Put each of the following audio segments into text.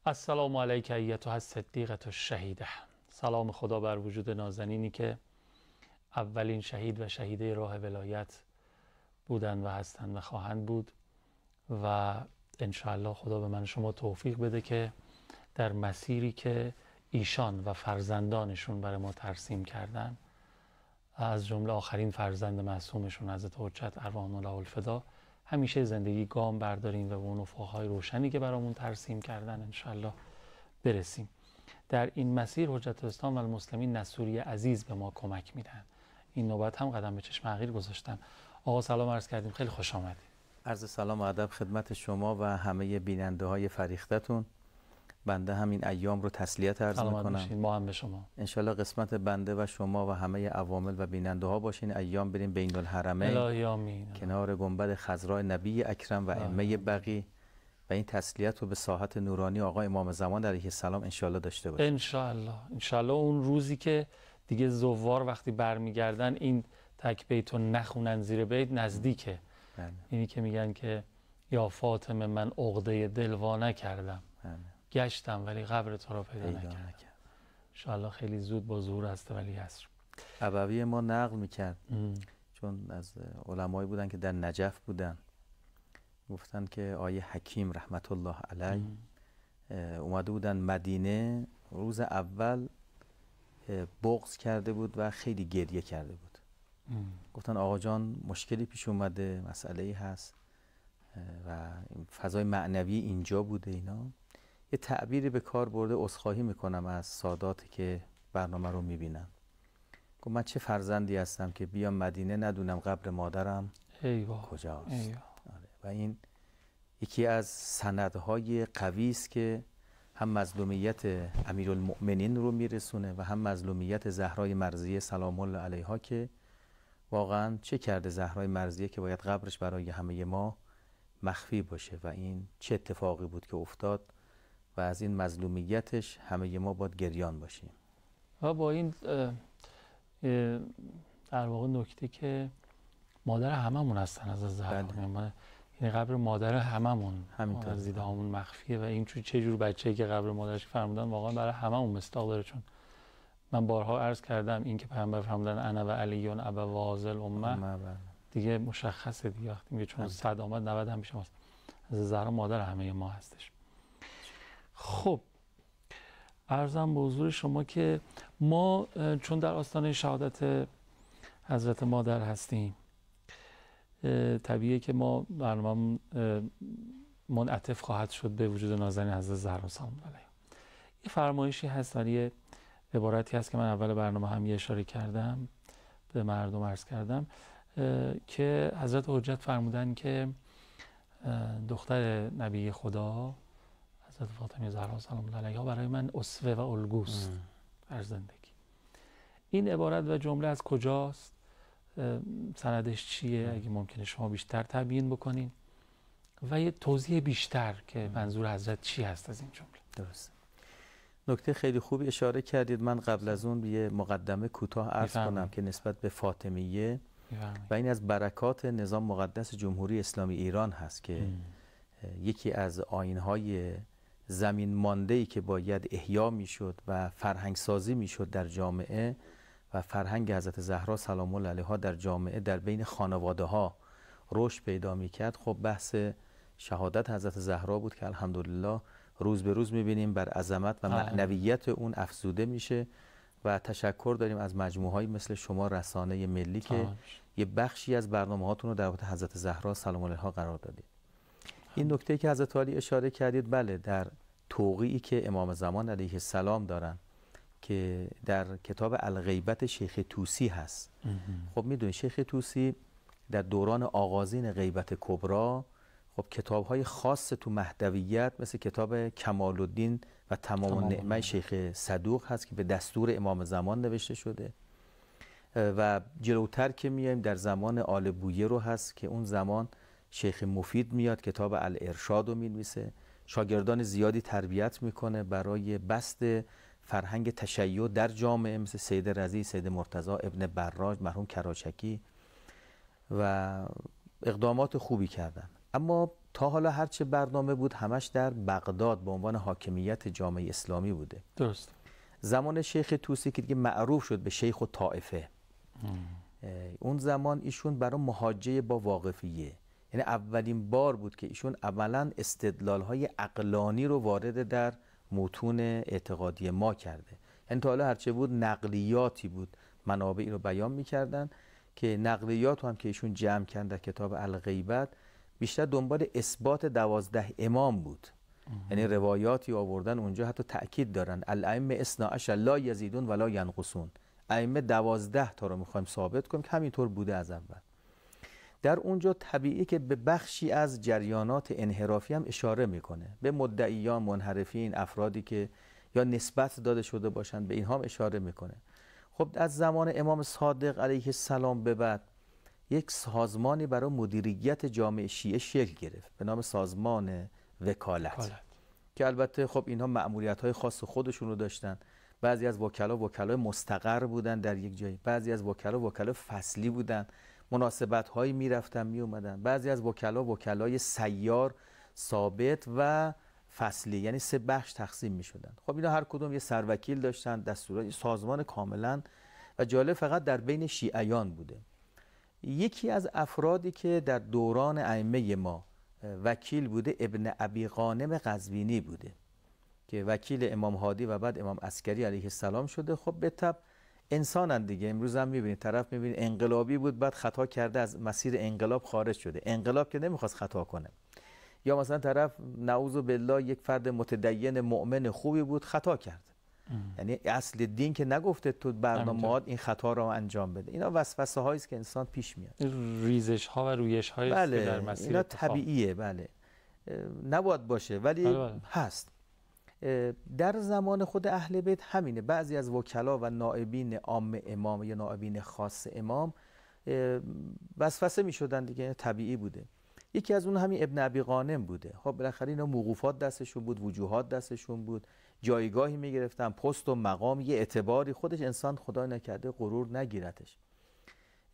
السلام علیک ایتها الصدیقة الشهیده. سلام خدا بر وجود نازنینی که اولین شهید و شهیده راه ولایت بودند و هستند و خواهند بود و انشاءالله خدا به من شما توفیق بده که در مسیری که ایشان و فرزندانشون برای ما ترسیم کردن، از جمله آخرین فرزند معصومشون حضرت حجت ارواحهم الله الفدا، همیشه زندگی گام برداریم و به اون افقهای روشنی که برامون ترسیم کردن انشالله برسیم. در این مسیر حجت الاسلام و المسلمین نصوری عزیز به ما کمک میدن. این نوبت هم قدم به چشم حقیر گذاشتن. آقا سلام عرض کردیم، خیلی خوش آمدید. عرض سلام و ادب خدمت شما و همه بیننده های فریختتون. بنده همین ایام رو تسلیت عرض میکنم. ما هم به شما. انشالله قسمت بنده و شما و همه عوامل و بیننده ها باشین ایام بریم بین الحرمین، الهی آمین، کنار گنبد خضراء نبی اکرم و ائمه بقی و این تسلیت رو به ساحت نورانی آقا امام زمان علیه السلام انشالله داشته باشیم. انشالله اون روزی که دیگه زوار وقتی برمیگردن این تک بیت رو نخونن زیر بیت نزدیکه. اینی که میگن که یا فاطمه من عقده دل وا نکردم، گشتم ولی قبر تو را پیدا نکردم. انشاءالله خیلی زود با ظهور هست ولی عصر. ابوی ما نقل میکرد چون از علمایی بودن که در نجف بودن، گفتن که آیه حکیم رحمت الله علیه اومده بودن مدینه، روز اول بغض کرده بود و خیلی گریه کرده بود. گفتن آقا جان مشکلی پیش اومده، مسئله‌ای هست و فضای معنوی اینجا بوده. اینا یه تعبیری به کار برده، عذرخواهی میکنم از ساداتی که برنامه رو میبینن. گفت من چه فرزندی هستم که بیام مدینه ندونم قبر مادرم کجاست. و این یکی از سندهای قوی است که هم مظلومیت امیرالمؤمنین رو میرسونه و هم مظلومیت زهرای مرضیه سلام الله علیها، که واقعا چه کرده زهرای مرضیه که باید قبرش برای همه ما مخفی باشه و این چه اتفاقی بود که افتاد و از این مظلومیتش همه ما باید گریان باشیم. و با این در واقع نکته که مادر هممون هستن از زهرا، یعنی قبر مادر هممون از دیده همون مخفیه و این چه جور بچه‌ای که قبر مادرش فرمودن واقعا برای هممون مصداق داره. چون من بارها عرض کردم این که پیامبر فرمودن انا و علیون ابوا هذه الامه دیگه مشخصه دیگه، وقتی میگه چون 100 آمد 90 هم میشه. از زهرا مادر همه ما هستش. خب عرضم به حضور شما که ما چون در آستانه شهادت حضرت مادر هستیم، طبیعیه که ما برنامه منعطف خواهد شد به وجود نازنین حضرت زهرا سلام علیها. یه فرمایشی هست، یه عبارتی هست که من اول برنامه هم یه اشاره کردم، به مردم عرض کردم که حضرت حجت فرمودن که دختر نبی خدا حضرت فاطمه زهرا سلام الله علیها برای من اسوه و الگوست در زندگی. این عبارت و جمله از کجاست؟ سندش چیه؟ اگه ممکنه شما بیشتر تبیین بکنین و یه توضیح بیشتر که منظور حضرت چی هست از این جمله. درست. نکته خیلی خوبی اشاره کردید. من قبل از اون یه مقدمه کوتاه عرض کنم که نسبت به فاطمیه و این از برکات نظام مقدس جمهوری اسلامی ایران هست که یکی از آیین‌های زمین مانده‌ای که باید احیا میشد و فرهنگ سازی میشد در جامعه و فرهنگ حضرت زهرا سلام الله علیها در جامعه در بین خانواده ها رشد پیدا میکرد. خب بحث شهادت حضرت زهرا بود که الحمدلله روز به روز میبینیم بر عظمت و معنویت اون افزوده میشه و تشکر داریم از مجموعه‌ای مثل شما رسانه ملی که یه بخشی از برنامه‌هاتون رو در مورد حضرت زهرا سلام الله علیها قرار دادید. این نکته که حضرت علی اشاره کردید، بله، در توقیعی که امام زمان علیه السلام دارن که در کتاب الغیبت شیخ طوسی هست. خب میدونید شیخ طوسی در دوران آغازین غیبت کبرا خب کتاب‌های خاص تو مهدویت مثل کتاب کمال الدین و تمام النعمه شیخ صدوق هست که به دستور امام زمان نوشته شده و جلوتر که میایم در زمان آل بویه رو هست که اون زمان شیخ مفید میاد کتاب الارشاد رو می‌نویسه، شاگردان زیادی تربیت میکنه برای بسط فرهنگ تشیع در جامعه مثل سید رضی، سید مرتضی، ابن براج، مرحوم کراچکی و اقدامات خوبی کردن. اما تا حالا هرچه برنامه بود همش در بغداد به عنوان حاکمیت جامعه اسلامی بوده. درست. زمان شیخ طوسی که دیگه معروف شد به شیخ الطائفه، اون زمان ایشون برای محاجه با واقفیه، یعنی اولین بار بود که ایشون عملاً استدلال‌های عقلانی رو وارد در متون اعتقادی ما کرده. یعنی تا حالا هرچه بود نقلیاتی بود، منابعی رو بیان می‌کردن که نقلیات هم که ایشون جمع کردن در کتاب الغیبت بیشتر دنبال اثبات 12 امام بود. یعنی روایاتی آوردن اونجا حتی تأکید دارن الائمه 12 لا یزیدون ولا ینقصون، ائمه 12 تا رو می‌خوایم ثابت کنیم که همینطور بوده از اول. در اونجا طبیعی که به بخشی از جریانات انحرافی هم اشاره میکنه، به مدعیان، منحرفین، افرادی که یا نسبت داده شده باشند به اینها هم اشاره میکنه. خب از زمان امام صادق علیه السلام به بعد یک سازمانی برای مدیریت جامعه شیعه شکل گرفت به نام سازمان وکالت که البته خب اینها مأموریت‌های خاص خودشون رو داشتن. بعضی از وکلای مستقر بودن در یک جایی، بعضی از وکلای فصلی بودن، مناسبت هایی می رفتن می اومدن. بعضی از وکلای سیار، ثابت و فصلی، یعنی 3 بخش تقسیم می شدن. خب اینا هر کدوم یه سروکیل داشتن، دستورات، سازمان کاملا و جالب فقط در بین شیعیان بوده. یکی از افرادی که در دوران ائمه ما وکیل بوده ابن ابی غانم قزوینی بوده که وکیل امام هادی و بعد امام عسکری علیه السلام شده. خب به طب انسانن دیگه، امروز هم میبینید طرف میبینید انقلابی بود بعد خطا کرده از مسیر انقلاب خارج شده، انقلاب که نمیخواست خطا کنه. یا مثلا طرف نعوذ بالله یک فرد متدین مؤمن خوبی بود خطا کرد، یعنی اصل دین که نگفته تو برنامه‌ات این خطا رو انجام بده. اینا وسوسه هایی است که انسان پیش میاد، ریزش ها و رویش هایی است که در مسیر اینا طبیعیه. بله نباید باشه ولی هست. در زمان خود اهل بیت همینه، بعضی از وکلا و نائبین عام امام یا نائبین خاص امام وسوسه می شدن دیگه، طبیعی بوده. یکی از اون همین ابن ابی غانم بوده. خب بالاخره اینا موقوفات دستشون بود، وجوهات دستشون بود، جایگاهی می گرفتن، پست و مقام، یه اعتباری. خودش انسان خدای نکرده غرور نگیرتش.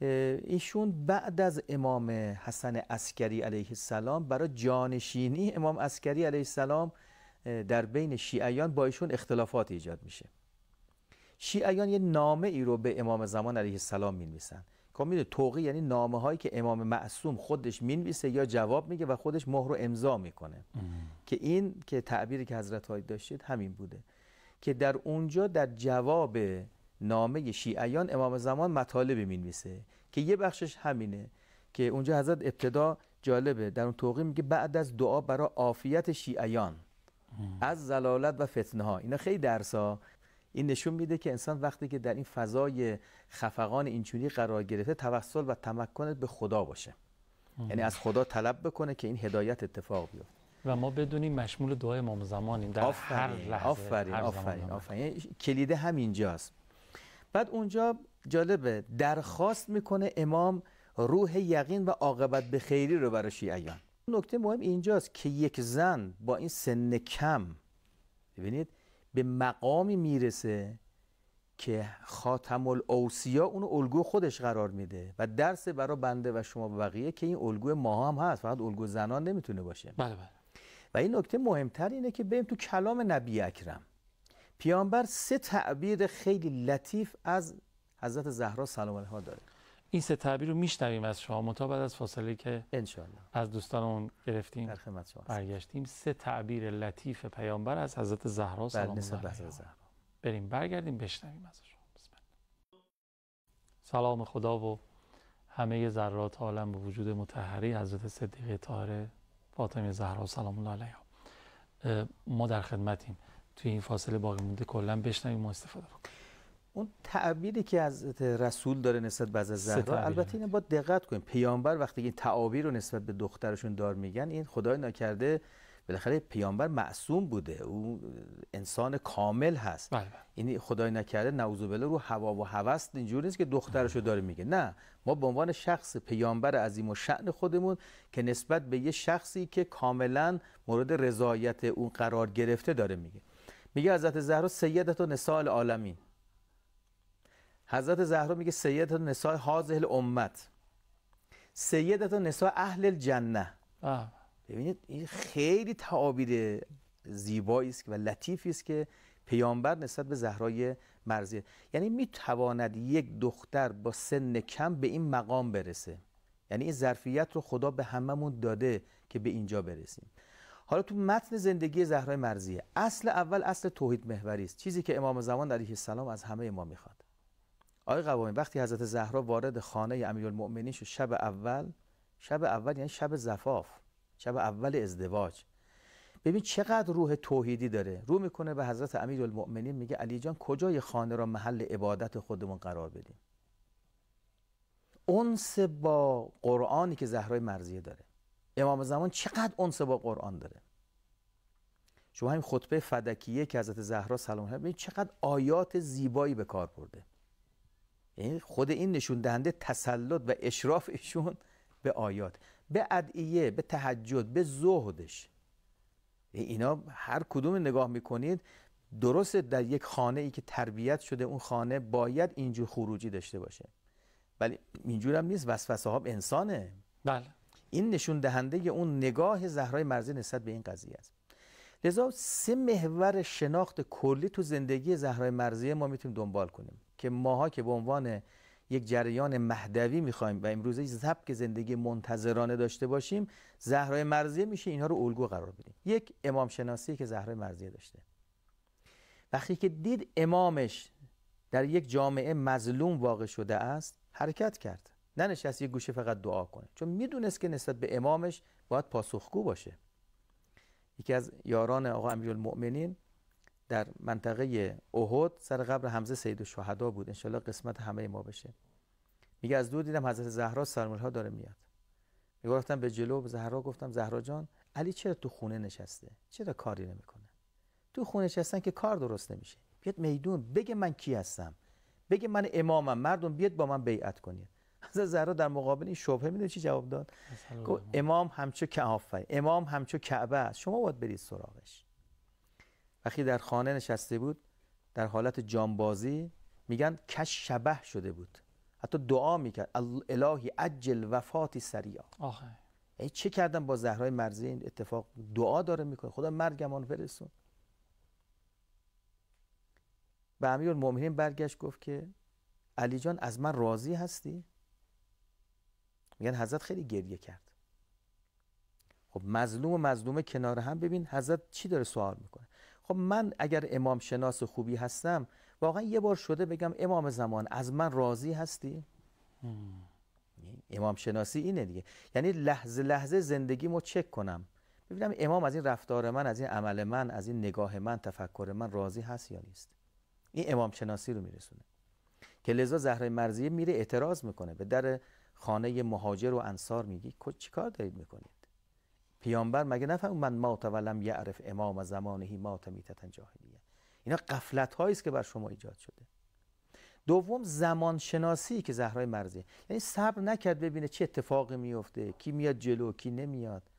ایشون بعد از امام حسن عسکری علیه السلام برای جانشینی امام عسکری علیه السلام در بین شیعیان با ایشون اختلافات ایجاد میشه. شیعیان یه نامه ای رو به امام زمان علیه السلام مینویسن. که میدونید توقیع یعنی نامه هایی که امام معصوم خودش مینویسه یا جواب میگه و خودش مهر و امضا میکنه. که این که تعبیری که حضرت های داشتید همین بوده که در اونجا در جواب نامه شیعیان امام زمان مطالبی مینویسه که یه بخشش همینه که اونجا حضرت ابتدا جالبه در اون توقیع میگه بعد از دعا برای عافیت شیعیان از ضلالت و فتنه ها. اینا خیلی درسا. این نشون میده که انسان وقتی که در این فضای خفقان اینجوری قرار گرفته توسل و تمکن به خدا باشه، یعنی از خدا طلب بکنه که این هدایت اتفاق بیفته و ما بدونیم مشمول دعای امام زمانیم در هر لحظه. آفرین. کلید همینجاست. بعد اونجا جالبه درخواست میکنه امام روح یقین و عاقبت به خیری رو برای شیعیان. نکته مهم اینجاست که یک زن با این سن کم ببینید به مقامی میرسه که خاتم الاوصیا اونو الگو خودش قرار میده و درس برای بنده و شما و بقیه که این الگو ما هم هست، فقط الگو زنان نمیتونه باشه. بله. و این نکته مهمتر اینه که بریم تو کلام نبی اکرم. پیامبر 3 تعبیر خیلی لطیف از حضرت زهرا سلام علیها داره. این 3 تعبیر رو میشنویم از شما متا بعد از فاصله که انشالله از دوستانمون گرفتیم در خدمت شما برگشتیم. 3 تعبیر لطیف پیامبر از حضرت زهرا سلام الله علیها. بریم برگردیم بشنویم از شما. بسم الله. سلام خدا و همه ذرات عالم به وجود مطهری حضرت صدیقه طاهره فاطمه زهرا سلام الله علیها. ما در خدمتیم. توی این فاصله باقی مونده کلا بشنویم و استفاده کنیم. اون تعبیری که از رسول داره نسبت به زهرا، البته اینو با دقت کنیم. پیامبر وقتی این تعابیر رو نسبت به دخترشون دار میگن، این خدای نکرده بالاخره پیامبر معصوم بوده، او انسان کامل هست. این خدای نکرده نعوذ بالله رو هوا و هوس اینجوری نیست که دخترشو داره میگه. نه، ما به عنوان شخص پیامبر عظیم الشأن خودمون که نسبت به یه شخصی که کاملا مورد رضایت اون قرار گرفته داره میگه. میگه حضرت زهرا سیدة نساء العالمین. حضرت زهرا میگه سیدة نساء هذه الامت، سیدة نساء اهل الجنه. ببینید این خیلی تعابیر زیبایی است و لطیفی است که پیامبر نسبت به زهرای مرضیه، یعنی میتواند یک دختر با سن کم به این مقام برسه. یعنی این ظرفیت رو خدا به هممون داده که به اینجا برسیم. حالا تو متن زندگی زهرای مرضیه اصل اول اصل توحید محوری است، چیزی که امام زمان علیه السلام از همه ما میخواد. آقای قوامی وقتی حضرت زهرا وارد خانه امیرالمؤمنین شد شب اول یعنی شب زفاف، شب اول ازدواج، ببین چقدر روح توحیدی داره. رو میکنه به حضرت امیرالمؤمنین میگه علی جان کجای خانه را محل عبادت خودمون قرار بدیم؟ انس با قرآنی که زهرای مرضیه داره. امام زمان چقدر انس با قرآن داره. شما همین خطبه فدکیه که حضرت زهرا سلام علیها ببین چقدر آیات زیبایی به کار برده. یعنی خود این نشون دهنده تسلط و اشراف ایشون به آیات، به ادعیه، به تهجد، به زهدش. اینا هر کدوم نگاه میکنید درسته در یک خانه ای که تربیت شده اون خانه باید اینجور خروجی داشته باشه، ولی اینجور هم نیست، وسوسه ها انسانه. بله. این نشون دهنده اون نگاه زهرای مرضیه نسبت به این قضیه است. لذا 3 محور شناخت کلی تو زندگی زهرای مرضیه ما میتونیم دنبال کنیم که ماها که به عنوان یک جریان مهدوی میخوایم و امروزه سبک زندگی منتظرانه داشته باشیم، زهرای مرضیه میشه اینها رو الگو قرار بدیم. یک، امام شناسی که زهرای مرضیه داشته. وقتی که دید امامش در یک جامعه مظلوم واقع شده است، حرکت کرد. ننشست یک گوشه فقط دعا کنه، چون میدونست که نسبت به امامش باید پاسخگو باشه. یکی از یاران آقا امیرالمؤمنین در منطقه احد سر قبر حمزه سید الشهدا بود، انشالله قسمت همه ما بشه. میگه از دور دیدم حضرت زهرا سلام علیها داره میاد. میگه رفتم به جلو به زهرا گفتم زهرا جان علی چرا تو خونه نشسته؟ چرا کاری نمیکنه؟ تو خونه نشستن که کار درست نمیشه. بیاد میدون بگه من کی هستم، بگه من امامم، مردم بیاد با من بیعت کنید. حضرت زهرا در مقابل این شبهه میدونی چی جواب داد؟ گفت امام همچو کعافه، امام همچو کعبه است، شما باید برید سراغش. وقتی در خانه نشسته بود در حالت جانبازی، میگن کش شبح شده بود، حتی دعا میکرد الهی عجل وفاتی سریعا. آخه ای چه کردم با زهرای مرضیه این اتفاق؟ دعا داره میکنه خدا مرگمان برسون. به امیرالمؤمنین برگشت گفت که علی جان از من راضی هستی؟ میگن حضرت خیلی گریه کرد. خب مظلوم و مظلومه کنار هم، ببین حضرت چی داره سوال میکنه. خب من اگر امام شناس خوبی هستم واقعا یه بار شده بگم امام زمان از من راضی هستی؟ امام شناسی اینه دیگه، یعنی لحظه لحظه زندگیمو چک کنم ببینم امام از این رفتار من، از این عمل من، از این نگاه من، تفکر من راضی هست یا نیست. این امام شناسی رو میرسونه. که لذا زهرای مرضیه میره اعتراض میکنه به در خانه مهاجر و انصار، میگی چیکار دارید میکنید؟ پیامبر مگه نفهم من مات ولم یعرف امام زمانه مات میتة جاهلیه؟ اینا غفلت هایی است که بر شما ایجاد شده. دوم زمان شناسی که زهرای مرضیه، یعنی صبر نکرد ببینه چه اتفاقی میفته، کی میاد جلو کی نمیاد.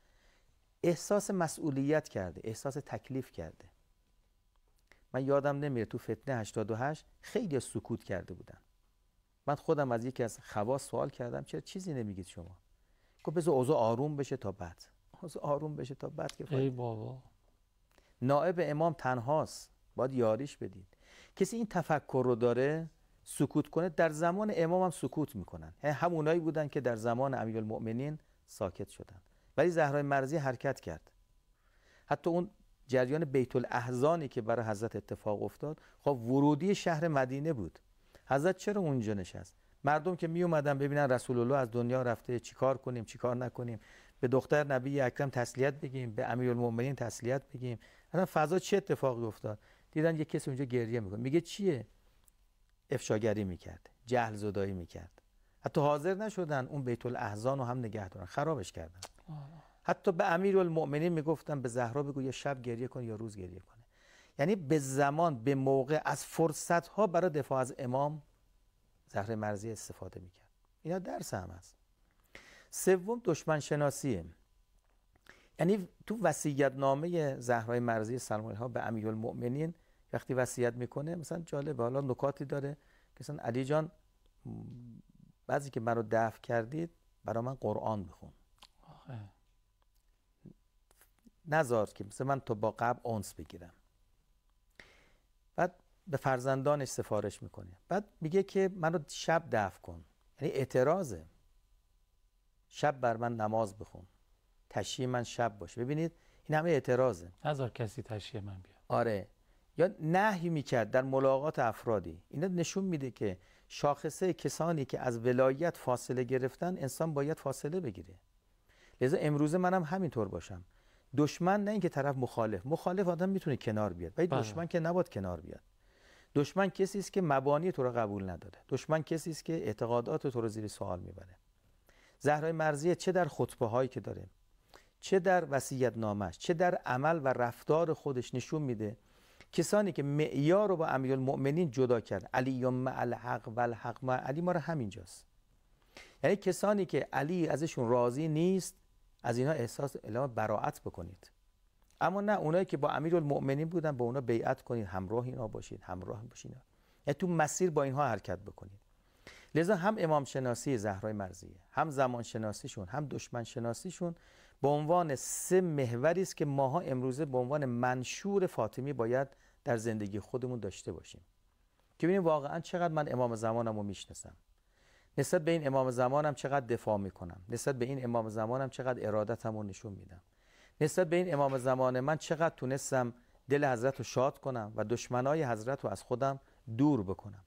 احساس مسئولیت کرده، احساس تکلیف کرده. من یادم نمیره تو فتنه 88 خیلی سکوت کرده بودن. من خودم از یکی از خواص سوال کردم چرا چیزی نمیگید شما؟ گفت بذار اوضاع آروم بشه تا بعد. اوضاع آروم بشه تا بعد که ای بابا، نائب امام تنهاست، باید یاریش بدید. کسی این تفکر رو داره سکوت کنه، در زمان امام هم سکوت میکنن. همونایی بودن که در زمان امیرالمؤمنین ساکت شدن، ولی زهرای مرضیه حرکت کرد. حتی اون جریان بیت الاحزانی که برای حضرت اتفاق افتاد، خب ورودی شهر مدینه بود. حضرت چرا اونجا نشست؟ مردم که می اومدن ببینن رسول الله از دنیا رفته، چیکار کنیم چیکار نکنیم، به دختر نبی اکرم تسلیت بگیم، به امیرالمؤمنین تسلیت بگیم. اصلا فضا چه اتفاقی افتاد؟ دیدن یک کسی اونجا گریه میکنه، میگه چیه؟ افشاگری میکرد، جهل زدایی میکرد. حتی حاضر نشدن اون بیت الاحزان رو هم نگه دارن، خرابش کردن. حتی به امیرالمؤمنین میگفتن به زهرا بگو یا شب گریه کن یا روز گریه کنه. یعنی به زمان به موقع از فرصت ها برای دفاع از امام زهرای مرضیه استفاده میکرد. اینا درس هم هست. سوم دشمن شناسیه. یعنی تو وصیت نامه زهرای مرضیه سلام علیها به امیرالمؤمنین وقتی وصیت میکنه مثلا جالبه، حالا نکاتی داره که مثلا علی جان بعضی که منو دفع کردید برای من قرآن بخون. نذار که مثل من تو با قبر انس بگیرم. بعد به فرزندانش سفارش میکنه. بعد میگه که منو شب دفن کن. یعنی اعتراضه. شب بر من نماز بخون، تشییع من شب باشه. ببینید این همه اعتراضه. نذار کسی تشییع من بیاد. آره. یا نهی میکرد در ملاقات افرادی. اینا نشون میده که شاخصه کسانی که از ولایت فاصله گرفتن، انسان باید فاصله بگیره. لذا امروز منم همینطور باشم. دشمن نه اینکه طرف مخالف آدم میتونه کنار بیاد، ولی دشمن که نباید کنار بیاد. دشمن کسی است که مبانی تو رو قبول نداره. دشمن کسی است که اعتقادات تو رو زیر سوال میبره. زهرای مرضیه چه در خطبه هایی که داره، چه در وصیت نامش، چه در عمل و رفتار خودش نشون میده کسانی که معیار رو با امیرالمؤمنین جدا کرد. علی مع الحق و الحق مع علی، ما رو همینجاست. یعنی کسانی که علی ازشون راضی نیست، از اینا احساس اعلام براءت بکنید. اما نه، اونایی که با امیرالمؤمنین بودن با اونا بیعت کنید، همراه اینا باشید، همراه باشید، یعنی تو مسیر با اینها حرکت بکنید. لذا هم امام شناسی زهرای مرضیه، هم زمان شناسیشون، هم دشمن شناسیشون به عنوان 3 محوری است که ماها امروزه به عنوان منشور فاطمی باید در زندگی خودمون داشته باشیم که ببینیم واقعا چقدر من امام زمانم رو میشناسم، نسبت به این امام زمانم چقدر دفاع میکنم، نسبت به این امام زمانم چقدر ارادتم رو نشون میدم، نسبت به این امام زمان من چقدر تونستم دل حضرت رو شاد کنم و دشمنای حضرت رو از خودم دور بکنم.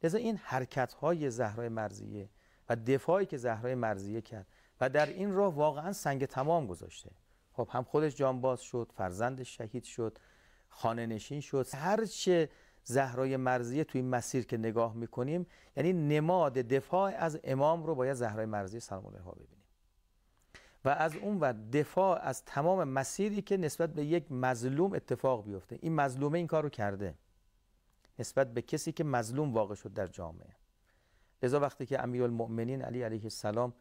لذا این حرکت‌های زهرای مرضیه و دفاعی که زهرای مرضیه کرد و در این راه واقعا سنگ تمام گذاشته. خب هم خودش جانباز شد، فرزندش شهید شد، خانه نشین شد. هر چه زهرای مرضیه توی این مسیر که نگاه میکنیم، یعنی نماد دفاع از امام رو باید زهرای مرضیه سلام الله علیها ببینیم و از اون و دفاع از تمام مسیری که نسبت به یک مظلوم اتفاق بیفته. این مظلومه این کار رو کرده نسبت به کسی که مظلوم واقع شد در جامعه. لذا وقتی که امیرالمؤمنین علی علیه السلام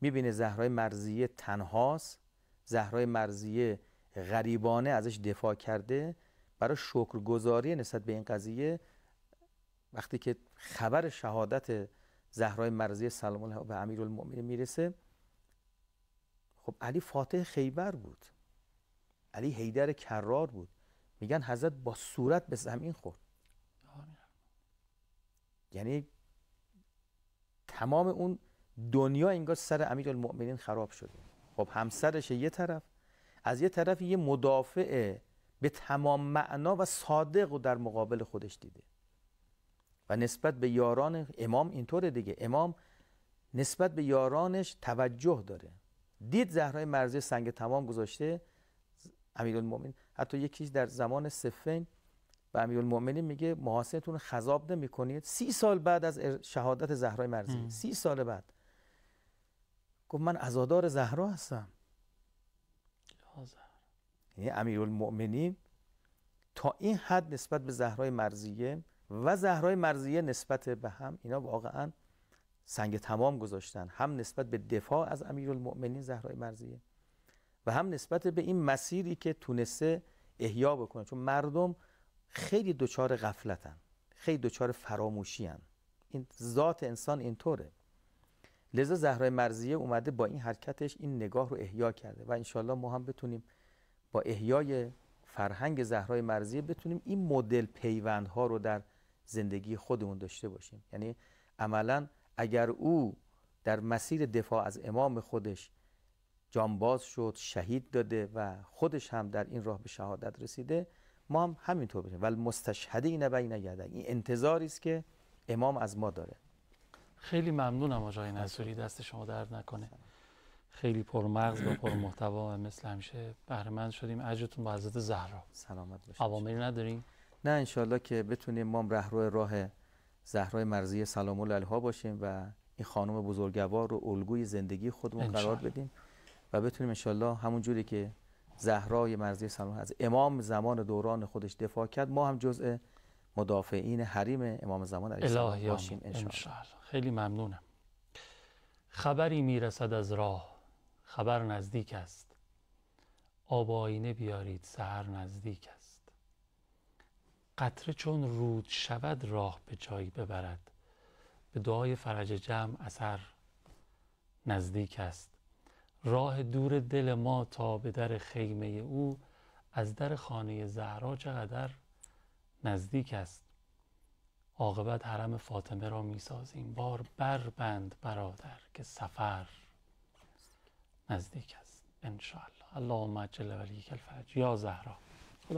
میبینه زهرای مرضیه تنهاست، زهرای مرضیه غریبانه ازش دفاع کرده، برای شکرگزاری نسبت به این قضیه وقتی که خبر شهادت زهرای مرضیه سلام الله به امیرالمؤمنین میرسه، خب علی فاتح خیبر بود، علی حیدر کرار بود، میگن حضرت با صورت به زمین خورد. یعنی تمام اون دنیا انگار سر امیرالمؤمنین خراب شده. خب همسرش یه طرف، از یه طرف یه مدافع به تمام معنا و صادق و در مقابل خودش دیده و نسبت به یاران امام اینطوره دیگه. امام نسبت به یارانش توجه داره. دید زهرای مرضیه سنگ تمام گذاشته، امیرالمؤمنین حتی یکیش در زمان صفین و امیرالمؤمنین میگه محاسنتون خضاب نمی کنید. 30 سال بعد از شهادت زهرای مرضیه، 30 سال بعد گفت من عزادار زهرا هستم. یعنی امیرالمؤمنین تا این حد نسبت به زهرای مرضیه و زهرای مرضیه نسبت به هم، اینا واقعا سنگ تمام گذاشتن، هم نسبت به دفاع از امیرالمؤمنین زهرای مرضیه و هم نسبت به این مسیری که تونسته احیا بکنه. چون مردم خیلی دچار غفلتن، خیلی دچار فراموشی‌ان، این ذات انسان اینطوره. لذا زهرای مرضیه اومده با این حرکتش این نگاه رو احیا کرده و انشالله ما هم بتونیم با احیای فرهنگ زهرای مرضیه بتونیم این مدل پیوندها رو در زندگی خودمون داشته باشیم. یعنی عملا اگر او در مسیر دفاع از امام خودش جانباز شد، شهید داده و خودش هم در این راه به شهادت رسیده، ما هم همینطور باشیم. و المستشهدین بین یدی، این انتظاری است که امام از ما داره. خیلی ممنونم آقای نصوری، دست شما درد نکنه. خیلی پرمغز و پرمحتوا و مثل همیشه بهره مند شدیم. اجرتون با حضرت زهرا. سلامت باشید. اوامری نداریم؟ نه، انشالله که بتونیم ما راه زهرای مرضیه سلام الله علیها باشیم و این خانم بزرگوار رو الگوی زندگی خودمون قرار بدیم و بتونیم انشالله همون جوری که زهرای مرضیه سلام الله از امام زمان دوران خودش دفاع کرد، ما هم جزء مدافعین حریم امام زمان علیه السلام باشیم انشالله. خیلی ممنونم. خبری میرسد از راه، خبر نزدیک است. آب آینه بیارید، سحر نزدیک است. قطره چون رود شود راه به جایی ببرد. به دعای فرج جمع اثر نزدیک است. راه دور دل ما تا به در خیمه او، از در خانه زهرا چقدر نزدیک است. عاقبت حرم فاطمه را می سازیم، بار بند برادر که سفر نزدیک است. انشاءالله. اللهم عجل ولیک الفرج یا زهرا.